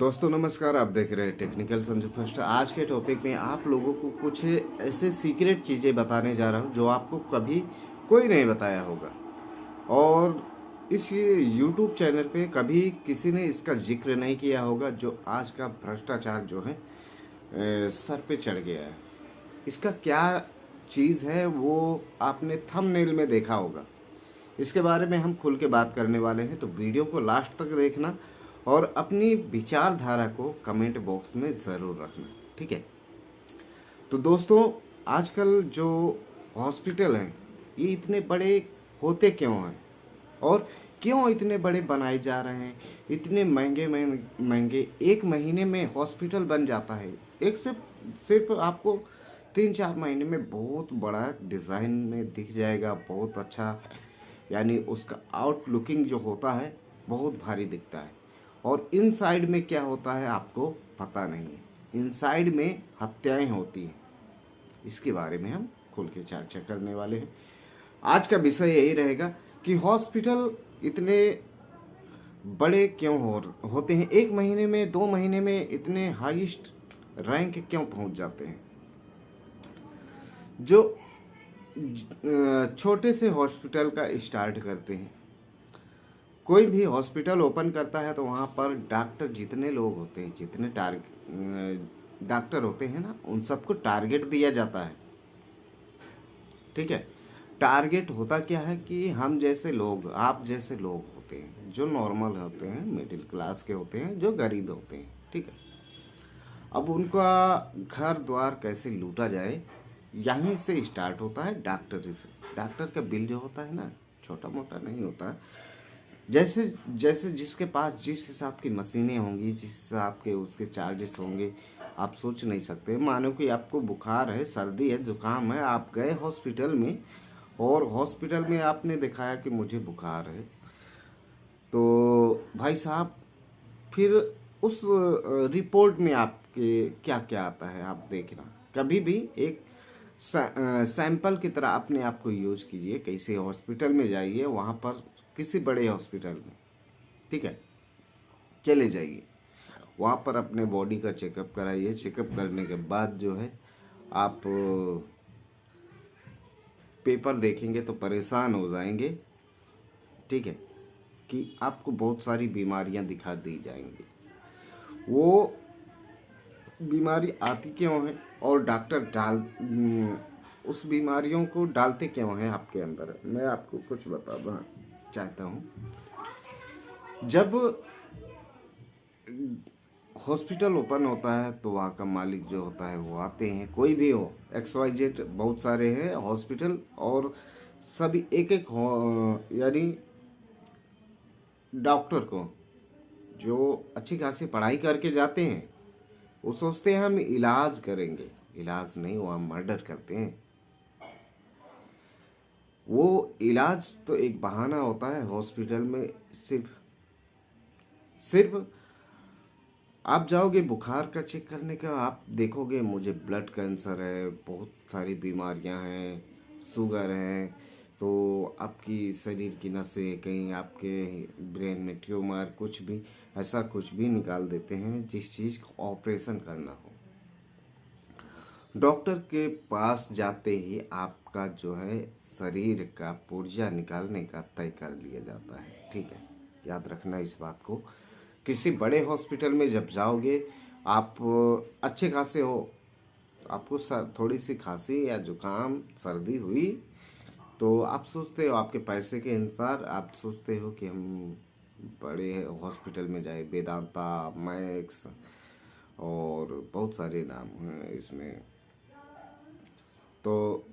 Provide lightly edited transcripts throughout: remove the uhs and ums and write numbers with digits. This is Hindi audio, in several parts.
दोस्तों नमस्कार। आप देख रहे हैं टेक्निकल संजू फर्स्ट। आज के टॉपिक में आप लोगों को कुछ ऐसे सीक्रेट चीज़ें बताने जा रहा हूँ जो आपको कभी कोई नहीं बताया होगा और इस YouTube चैनल पे कभी किसी ने इसका जिक्र नहीं किया होगा। जो आज का भ्रष्टाचार जो है सर पे चढ़ गया है, इसका क्या चीज़ है वो आपने थंबनेल में देखा होगा। इसके बारे में हम खुल के बात करने वाले हैं, तो वीडियो को लास्ट तक देखना और अपनी विचारधारा को कमेंट बॉक्स में ज़रूर रखना, ठीक है। तो दोस्तों, आजकल जो हॉस्पिटल हैं ये इतने बड़े होते क्यों हैं और क्यों इतने बड़े बनाए जा रहे हैं। इतने महंगे महंगे एक महीने में हॉस्पिटल बन जाता है। एक से सिर्फ आपको 3-4 महीने में बहुत बड़ा डिज़ाइन में दिख जाएगा, बहुत अच्छा, यानी उसका आउटलुकिंग जो होता है बहुत भारी दिखता है। और इनसाइड में क्या होता है आपको पता नहीं है। इनसाइड में हत्याएं होती हैं। इसके बारे में हम खुल के चर्चा करने वाले हैं। आज का विषय यही रहेगा कि हॉस्पिटल इतने बड़े क्यों होते हैं। एक महीने में 2 महीने में इतने हाईएस्ट रैंक क्यों पहुंच जाते हैं। जो छोटे से हॉस्पिटल का स्टार्ट करते हैं, कोई भी हॉस्पिटल ओपन करता है तो वहाँ पर डॉक्टर जितने लोग होते हैं, जितने डॉक्टर होते हैं ना, उन सबको टारगेट दिया जाता है, ठीक है। टारगेट होता क्या है कि हम जैसे लोग, आप जैसे लोग होते हैं जो नॉर्मल होते हैं, मिडिल क्लास के होते हैं, जो गरीब होते हैं, ठीक है। अब उनका घर द्वार कैसे लूटा जाए, यहीं से स्टार्ट होता है डॉक्टर से। डॉक्टर का बिल जो होता है ना, छोटा मोटा नहीं होता। जैसे जैसे जिसके पास जिस हिसाब की मशीनें होंगी, जिस हिसाब के उसके चार्जेस होंगे, आप सोच नहीं सकते। मानो कि आपको बुखार है, सर्दी है, जुकाम है, आप गए हॉस्पिटल में और हॉस्पिटल में आपने दिखाया कि मुझे बुखार है, तो भाई साहब फिर उस रिपोर्ट में आपके क्या क्या आता है आप देखना। कभी भी एक सैंपल की तरह अपने आप को यूज कीजिए। कैसे हॉस्पिटल में जाइए, वहाँ पर किसी बड़े हॉस्पिटल में, ठीक है, चले जाइए, वहाँ पर अपने बॉडी का चेकअप कराइए। चेकअप करने के बाद जो है आप पेपर देखेंगे तो परेशान हो जाएंगे, ठीक है, कि आपको बहुत सारी बीमारियां दिखा दी जाएंगी। वो बीमारी आती क्यों है और डॉक्टर उस बीमारियों को डालते क्यों हैं आपके अंदर, मैं आपको कुछ बताना चाहता हूँ। जब हॉस्पिटल ओपन होता है तो वहाँ का मालिक जो होता है वो आते हैं, कोई भी हो, XYZ, बहुत सारे हैं हॉस्पिटल, और सभी एक एक यानी डॉक्टर को जो अच्छी खासी पढ़ाई करके जाते हैं, वो सोचते हैं हम इलाज करेंगे। इलाज नहीं, वो हम मर्डर करते हैं। वो इलाज तो एक बहाना होता है हॉस्पिटल में। सिर्फ आप जाओगे बुखार का चेक करने का, आप देखोगे मुझे ब्लड कैंसर है, बहुत सारी बीमारियां हैं, शुगर है, तो आपकी शरीर की नसें, कहीं आपके ब्रेन में ट्यूमर, कुछ भी ऐसा कुछ भी निकाल देते हैं जिस चीज़ का ऑपरेशन करना हो। डॉक्टर के पास जाते ही आपका जो है शरीर का पुर्जा निकालने का तय कर लिया जाता है, ठीक है। याद रखना इस बात को। किसी बड़े हॉस्पिटल में जब जाओगे, आप अच्छे खासे हो, आपको थोड़ी सी खांसी या जुकाम, सर्दी हुई, तो आप सोचते हो, आपके पैसे के अनुसार आप सोचते हो कि हम बड़े हॉस्पिटल में जाए, वेदांता, मैक्स और बहुत सारे नाम हैं इसमें। तो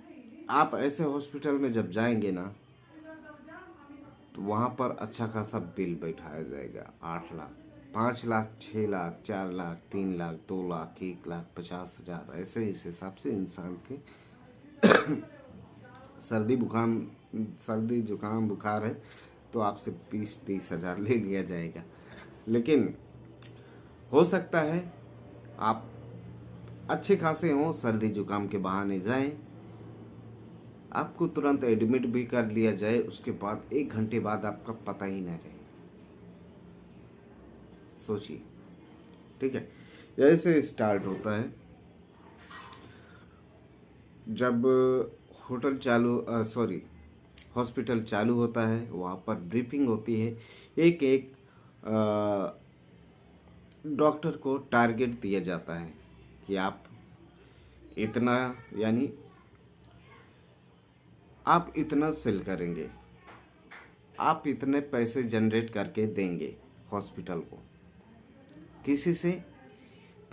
आप ऐसे हॉस्पिटल में जब जाएंगे ना, तो वहाँ पर अच्छा खासा बिल बैठाया जाएगा। 8 लाख, 5 लाख, 6 लाख, 4 लाख, 3 लाख, 2 लाख, 1 लाख 50,000, ऐसे इस हिसाब से इंसान के सर्दी जुकाम बुखार है तो आपसे 20-30 हज़ार ले लिया जाएगा। लेकिन हो सकता है आप अच्छे खासे हों, सर्दी जुकाम के बहाने जाएं, आपको तुरंत एडमिट भी कर लिया जाए, उसके बाद 1 घंटे बाद आपका पता ही न रहे। सोचिए, ठीक है, ऐसे स्टार्ट होता है जब होटल चालू सॉरी हॉस्पिटल चालू होता है, वहाँ पर ब्रीफिंग होती है। एक एक डॉक्टर को टारगेट दिया जाता है कि आप इतना, यानी आप इतना सेल करेंगे, आप इतने पैसे जनरेट करके देंगे हॉस्पिटल को। किसी से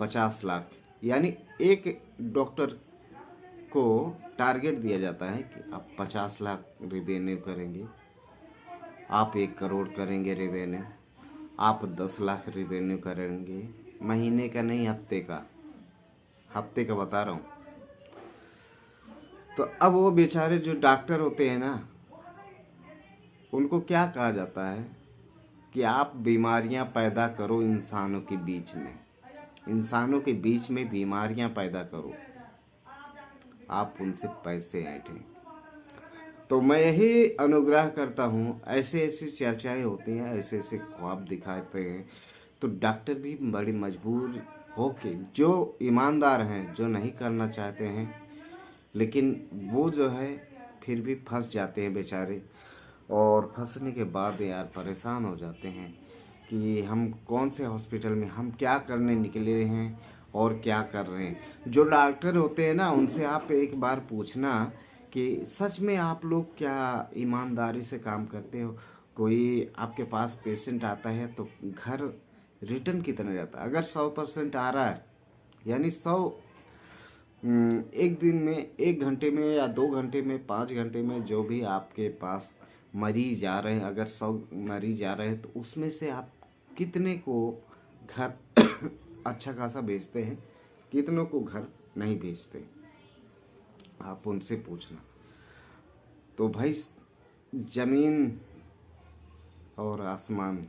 50 लाख, यानी एक डॉक्टर को टारगेट दिया जाता है कि आप 50 लाख रेवेन्यू करेंगे, आप 1 करोड़ करेंगे रेवेन्यू, आप 10 लाख रेवेन्यू करेंगे। महीने का नहीं, हफ्ते का बता रहा हूँ। तो अब वो बेचारे जो डॉक्टर होते हैं ना, उनको क्या कहा जाता है कि आप बीमारियां पैदा करो इंसानों के बीच में, इंसानों के बीच में बीमारियां पैदा करो, आप उनसे पैसे ऐंठे। तो मैं यही अनुग्रह करता हूँ, ऐसे ऐसी चर्चाएं होती हैं, ऐसे ऐसे ख्वाब दिखाते हैं, तो डॉक्टर भी बड़ी मजबूर होके, जो ईमानदार हैं, जो नहीं करना चाहते हैं, लेकिन वो जो है फिर भी फंस जाते हैं बेचारे। और फंसने के बाद यार परेशान हो जाते हैं कि हम कौन से हॉस्पिटल में, हम क्या करने निकले हैं और क्या कर रहे हैं। जो डॉक्टर होते हैं ना, उनसे आप एक बार पूछना कि सच में आप लोग क्या ईमानदारी से काम करते हो। कोई आपके पास पेशेंट आता है तो घर रिटर्न कितना जाता है? अगर 100% आ रहा है, यानी 100 एक दिन में, 1 घंटे में या 2 घंटे में, 5 घंटे में, जो भी आपके पास मरीज आ रहे हैं, अगर 100 मरीज आ रहे हैं तो उसमें से आप कितने को घर अच्छा खासा भेजते हैं, कितनों को घर नहीं भेजते, आप उनसे पूछना। तो भाई जमीन और आसमान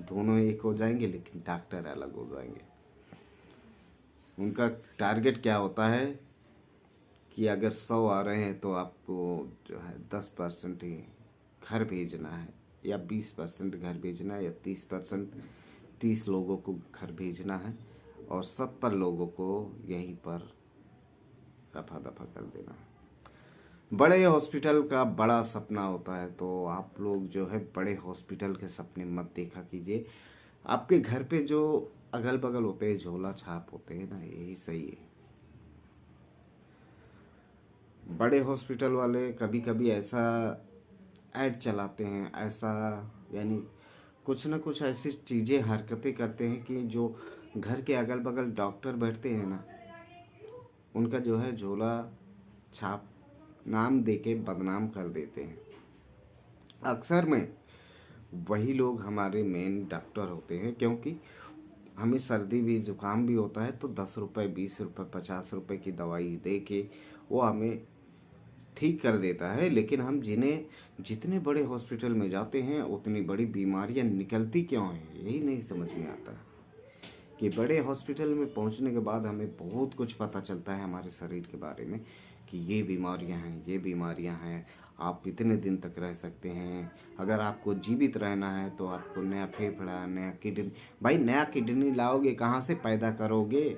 दोनों एक हो जाएंगे, लेकिन डॉक्टर अलग हो जाएंगे। उनका टारगेट क्या होता है कि अगर 100 आ रहे हैं तो आपको जो है 10% ही घर भेजना है, या 20% घर भेजना है, या 30%, 30 लोगों को घर भेजना है, और 70 लोगों को यहीं पर रफा दफा कर देना है। बड़े हॉस्पिटल का बड़ा सपना होता है, तो आप लोग जो है बड़े हॉस्पिटल के सपने मत देखा कीजिए। आपके घर पे जो अगल बगल होते हैं, झोला छाप होते हैं ना, यही सही है। बड़े हॉस्पिटल वाले कभी कभी ऐसा ऐड चलाते हैं, ऐसा यानी कुछ ना कुछ ऐसी चीज़ें, हरकतें करते हैं कि जो घर के अगल बगल डॉक्टर बैठते हैं ना, उनका जो है झोला छाप नाम देके बदनाम कर देते हैं। अक्सर में वही लोग हमारे मेन डॉक्टर होते हैं, क्योंकि हमें सर्दी भी जुकाम भी होता है तो 10 रुपये, 20 रुपये, 50 रुपये की दवाई दे के वो हमें ठीक कर देता है। लेकिन हम जितने बड़े हॉस्पिटल में जाते हैं उतनी बड़ी बीमारियां निकलती क्यों हैं, यही नहीं समझ में आता कि बड़े हॉस्पिटल में पहुंचने के बाद हमें बहुत कुछ पता चलता है हमारे शरीर के बारे में, कि ये बीमारियां हैं, ये बीमारियां हैं, आप इतने दिन तक रह सकते हैं। अगर आपको जीवित रहना है तो आपको नया फेफड़ा, नया किडनी, भाई नया किडनी लाओगे कहाँ से, पैदा करोगे?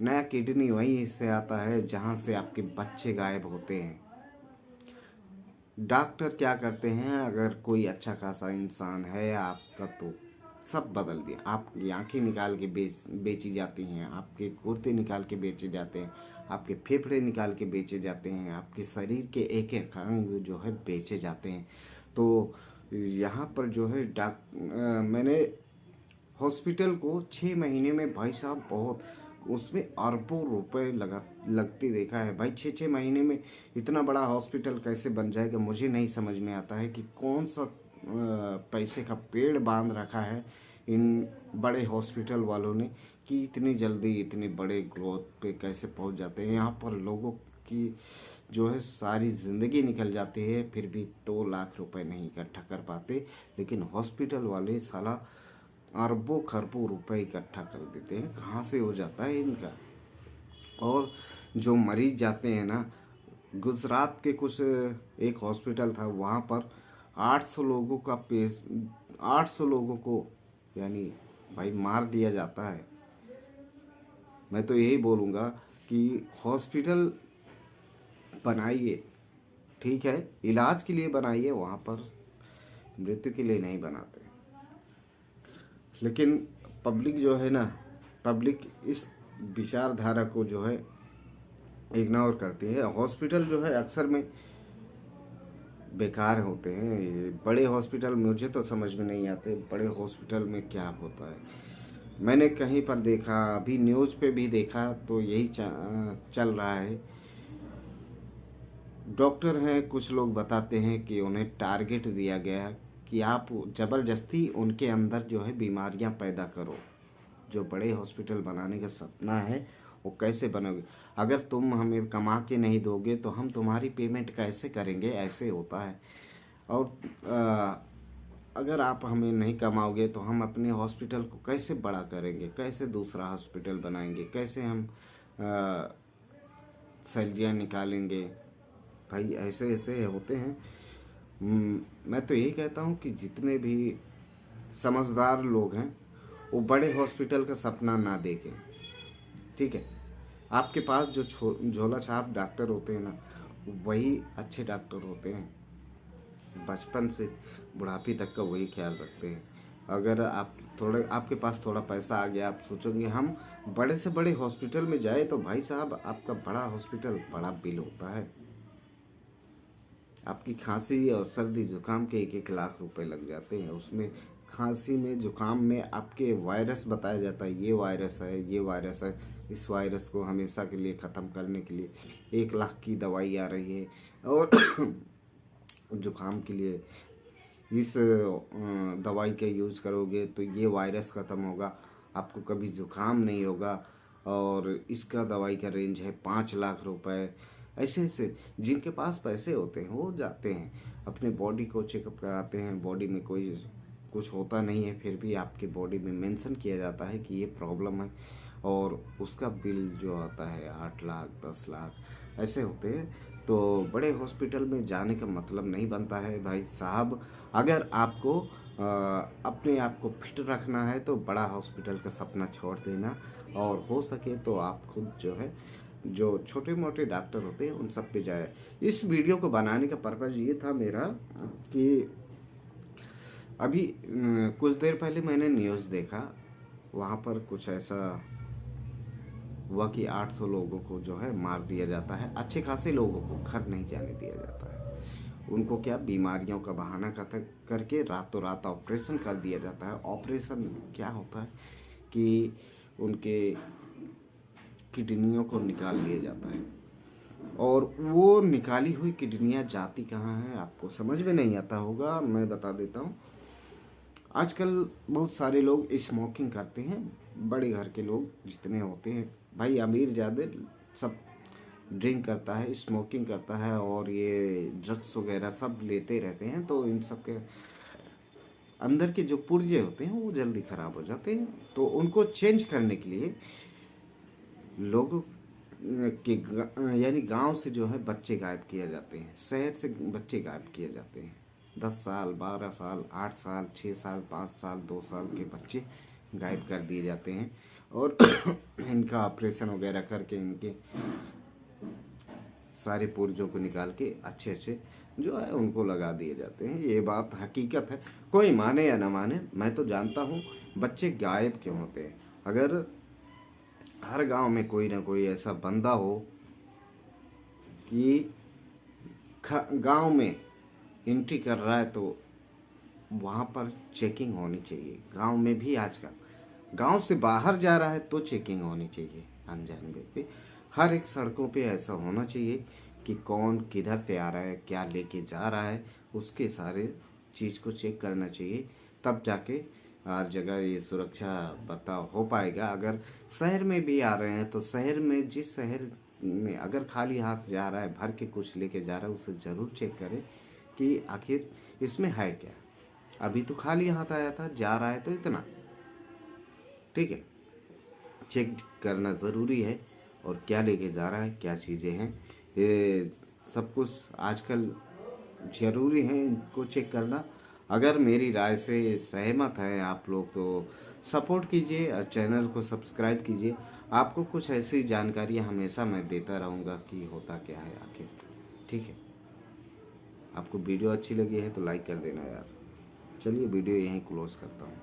नया किडनी वहीं से आता है जहाँ से आपके बच्चे गायब होते हैं। डॉक्टर क्या करते हैं, अगर कोई अच्छा खासा इंसान है आपका तो सब बदल दिया। आपकी आंखें निकाल के बेची जाती हैं, आपके कुर्ते निकाल के बेचे जाते हैं, आपके फेफड़े निकाल के बेचे जाते हैं, आपके शरीर के एक एक अंग जो है बेचे जाते हैं। तो यहाँ पर जो है मैंने हॉस्पिटल को 6 महीने में भाई साहब बहुत, उसमें अरबों रुपए लगते देखा है भाई। 6 महीने में इतना बड़ा हॉस्पिटल कैसे बन जाएगा, मुझे नहीं समझ में आता है कि कौन सा पैसे का पेड़ बांध रखा है इन बड़े हॉस्पिटल वालों ने, कि इतनी जल्दी इतने बड़े ग्रोथ पे कैसे पहुंच जाते हैं। यहाँ पर लोगों की जो है सारी ज़िंदगी निकल जाती है, फिर भी 2 लाख रुपए नहीं इकट्ठा कर पाते, लेकिन हॉस्पिटल वाले साला अरबों खरबों रुपए इकट्ठा कर देते हैं। कहाँ से हो जाता है इनका? और जो मरीज जाते हैं ना, गुजरात के कुछ एक हॉस्पिटल था, वहाँ पर 800 लोगों को यानी भाई मार दिया जाता है। मैं तो यही बोलूँगा कि हॉस्पिटल बनाइए, ठीक है, इलाज के लिए बनाइए, वहाँ पर मृत्यु के लिए नहीं बनाते। लेकिन पब्लिक जो है ना, पब्लिक इस विचारधारा को जो है इग्नोर करती है। हॉस्पिटल जो है अक्सर में बेकार होते हैं। ये बड़े हॉस्पिटल मुझे तो समझ में नहीं आते, बड़े हॉस्पिटल में क्या होता है। मैंने कहीं पर देखा, अभी न्यूज़ पे भी देखा, तो यही चल रहा है। डॉक्टर हैं, कुछ लोग बताते हैं कि उन्हें टारगेट दिया गया कि आप ज़बरदस्ती उनके अंदर जो है बीमारियां पैदा करो। जो बड़े हॉस्पिटल बनाने का सपना है वो कैसे बनोगे? अगर तुम हमें कमा के नहीं दोगे तो हम तुम्हारी पेमेंट कैसे करेंगे? ऐसे होता है। और अगर आप हमें नहीं कमाओगे तो हम अपने हॉस्पिटल को कैसे बड़ा करेंगे? कैसे दूसरा हॉस्पिटल बनाएंगे? कैसे हम सैलरियाँ निकालेंगे? भाई ऐसे ऐसे होते हैं। मैं तो यही कहता हूँ कि जितने भी समझदार लोग हैं वो बड़े हॉस्पिटल का सपना ना देखें, ठीक है। आपके पास जो झोला छाप डॉक्टर होते हैं ना, वही अच्छे डॉक्टर होते हैं। बचपन से बुढ़ापे तक का वही ख्याल रखते हैं। अगर आप थोड़े, आपके पास थोड़ा पैसा आ गया, आप सोचोगे हम बड़े से बड़े हॉस्पिटल में जाए, तो भाई साहब आपका बड़ा हॉस्पिटल बड़ा बिल होता है। आपकी खांसी और सर्दी जुकाम के 1-1 लाख रुपए लग जाते हैं। उसमें खांसी में, जुकाम में आपके वायरस बताया जाता है, ये वायरस है, ये वायरस है, इस वायरस को हमेशा के लिए ख़त्म करने के लिए 1 लाख की दवाई आ रही है। और जुकाम के लिए इस दवाई का यूज़ करोगे तो ये वायरस ख़त्म होगा, आपको कभी जुकाम नहीं होगा। और इसका दवाई का रेंज है 5 लाख रुपए। ऐसे ऐसे जिनके पास पैसे होते हैं वो जाते हैं, अपने बॉडी को चेकअप कराते हैं। बॉडी में कोई कुछ होता नहीं है, फिर भी आपके बॉडी में मेंशन किया जाता है कि ये प्रॉब्लम है, और उसका बिल जो आता है 8 लाख 10 लाख ऐसे होते हैं। तो बड़े हॉस्पिटल में जाने का मतलब नहीं बनता है भाई साहब। अगर आपको अपने आप को फिट रखना है तो बड़ा हॉस्पिटल का सपना छोड़ देना, और हो सके तो आप खुद जो है, जो छोटे मोटे डॉक्टर होते हैं उन सब पे जाए। इस वीडियो को बनाने का पर्पज़ ये था मेरा कि अभी कुछ देर पहले मैंने न्यूज़ देखा, वहाँ पर कुछ ऐसा हुआ कि 800 लोगों को जो है मार दिया जाता है। अच्छे खासे लोगों को घर नहीं जाने दिया जाता है। उनको क्या, बीमारियों का बहाना करके रातों रात ऑपरेशन कर दिया जाता है। ऑपरेशन क्या होता है कि उनके किडनियों को निकाल लिया जाता है, और वो निकाली हुई किडनियाँ जाती कहाँ हैं आपको समझ में नहीं आता होगा। मैं बता देता हूँ। आजकल बहुत सारे लोग स्मोकिंग करते हैं, बड़े घर के लोग जितने होते हैं, भाई अमीर ज़्यादा सब ड्रिंक करता है, स्मोकिंग करता है, और ये ड्रग्स वगैरह सब लेते रहते हैं। तो इन सब के अंदर के जो पुर्जे होते हैं वो जल्दी ख़राब हो जाते हैं। तो उनको चेंज करने के लिए लोगों के यानी गांव से जो है बच्चे गायब किए जाते हैं, शहर से बच्चे गायब किए जाते हैं। 10 साल 12 साल 8 साल 6 साल 5 साल 2 साल के बच्चे गायब कर दिए जाते हैं, और इनका ऑपरेशन वगैरह करके इनके सारे पुर्जों को निकाल के अच्छे अच्छे जो है उनको लगा दिए जाते हैं। ये बात हकीकत है, कोई माने या ना माने, मैं तो जानता हूँ बच्चे गायब क्यों होते हैं। अगर हर गांव में कोई ना कोई ऐसा बंदा हो कि गांव में एंट्री कर रहा है तो वहाँ पर चेकिंग होनी चाहिए। गांव में भी आजकल गांव से बाहर जा रहा है तो चेकिंग होनी चाहिए। अनजान व्यक्ति हर एक सड़कों पे ऐसा होना चाहिए कि कौन किधर से आ रहा है, क्या लेके जा रहा है, उसके सारे चीज़ को चेक करना चाहिए। तब जाके हर जगह ये सुरक्षा बर्ताव हो पाएगा। अगर शहर में भी आ रहे हैं तो शहर में, जिस शहर में अगर खाली हाथ जा रहा है, भर के कुछ लेके जा रहा है, उसे ज़रूर चेक करें कि आखिर इसमें है क्या। अभी तो खाली हाथ आया था, जा रहा है तो इतना, ठीक है, चेक करना ज़रूरी है। और क्या लेके जा रहा है, क्या चीज़ें हैं, ये सब कुछ आजकल ज़रूरी है इनको चेक करना। अगर मेरी राय से सहमत हैं आप लोग तो सपोर्ट कीजिए और चैनल को सब्सक्राइब कीजिए। आपको कुछ ऐसी जानकारियाँ हमेशा मैं देता रहूँगा कि होता क्या है आखिर। ठीक है, आपको वीडियो अच्छी लगी है तो लाइक कर देना यार। चलिए वीडियो यहीं क्लोज करता हूँ।